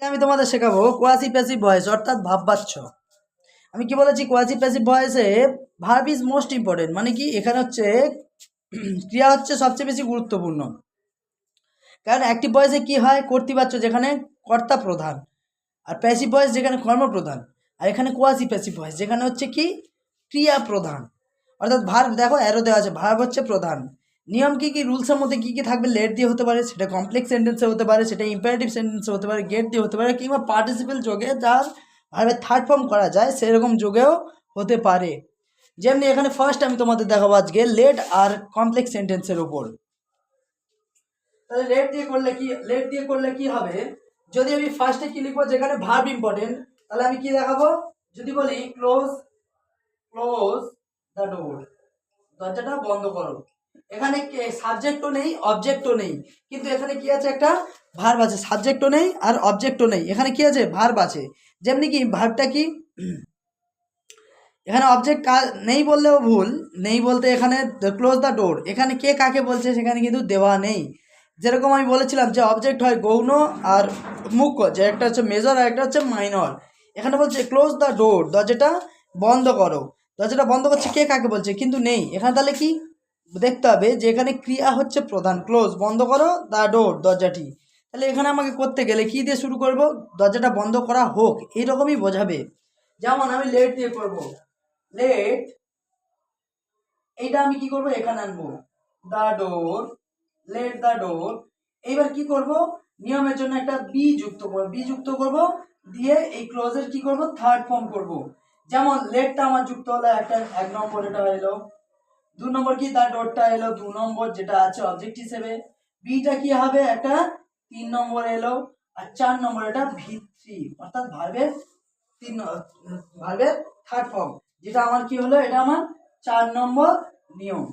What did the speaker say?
আমি তোমাদের শেখাবো কোয়াসি প্যাসিভ ভয়েস অর্থাৎ ভাববাচ্য। আমি কি বলেছি, কোয়াসি প্যাসিভ ভয়েসে ভার্ব ইজ মোস্ট ইম্পর্টেন্ট, মানে কি এখানে হচ্ছে ক্রিয়া হচ্ছে সবচেয়ে বেশি গুরুত্বপূর্ণ। কারণ অ্যাক্টিভ ভয়েসে কি হয়, কর্তৃবাচ্য যেখানে কর্তা প্রধান, আর প্যাসিভ ভয়েস যেখানে কর্ম প্রধান, আর এখানে কোয়াসি প্যাসিভ ভয়েস যেখানে হচ্ছে কি ক্রিয়া প্রধান। অর্থাৎ ভার্ব দেখো অ্যারো দেওয়া আছে, ভার্ব হচ্ছে প্রধান। নিয়ম কি কি, রুলসের মধ্যে কি কি থাকবে, লেট দিয়ে হতে পারে, সেটা কমপ্লেক্স সেন্টেন্সে হতে পারে, সেটা ইম্পারেটিভ সেন্টেন্সে হতে পারে, গেট দিয়ে হতে পারে, কিংবা পার্টিসিপেল যোগে যার ভার্বের থার্ড ফর্ম করা যায় সেরকম যোগেও হতে পারে। যেমনি এখানে ফার্স্ট আমি তোমাদের দেখাবো আজকে লেট আর কমপ্লেক্স সেন্টেন্সের ওপর। তাহলে লেট দিয়ে করলে কি হবে, যদি আমি ফার্স্টে কি লিখবো, যেখানে ভার্ব ইম্পর্টেন্ট, তাহলে আমি কি দেখাবো, যদি বলি ক্লোজ ক্লোজ দ্য ডোর, দরজাটা বন্ধ করো। এখানে সাবজেক্টও নেই অবজেক্টও নেই, কিন্তু এখানে কি আছে, একটা ভার্ব আছে। সাবজেক্টও নেই আর অবজেক্টও নেই, এখানে কি আছে, ভার্ব আছে। যেমনি কি ভার্বটা কি, এখানে অবজেক্ট নেই বললেও ভুল, নেই বলতে এখানে ক্লোজ দ্য ডোর, এখানে কে কাকে বলছে সেখানে কিন্তু দেওয়া নেই। যেরকম আমি বলেছিলাম যে অবজেক্ট হয় গৌণ আর মুখ্য, যে একটা হচ্ছে মেজর আর একটা হচ্ছে মাইনর। এখানে বলছে ক্লোজ দ্য ডোর, দরজাটা বন্ধ করো। দরজাটা বন্ধ করছে, কে কাকে বলছে কিন্তু নেই এখানে। তাহলে কি দেখতে হবে যে এখানে ক্রিয়া হচ্ছে প্রধান, ক্লোজ বন্ধ করো, দ্য ডোর দরজাটি। তাহলে এখানে আমাকে করতে গেলে কি দিয়ে শুরু করব, দরজাটা বন্ধ করা হোক, এইরকমই বোঝাবে। যেমন আমি লেট দিয়ে করব, লেট, এইটা আমি কি করব, এখানে আনবো the door, let the door. এইবার কি করব, নিয়মের জন্য একটা বি যুক্ত করব, দিয়ে এই ক্লোজের কি করব, থার্ড ফর্ম করব। যেমন লেটটা আমার যুক্ত হলো একটা, 1 নম্বর এটা এলো। 2 নম্বর কি, দ্য ডোরটা এলো 2 নম্বর, যেটা আছে অবজেক্ট হিসেবে। বিটা কি হবে, একটা 3 নম্বর এলো। আর 4 নম্বর এটা ভি3, অর্থাৎ ভার্বের থার্ড ফর্ম, যেটা আমার কি হলো, এটা আমার 4 নম্বর নিয়ম।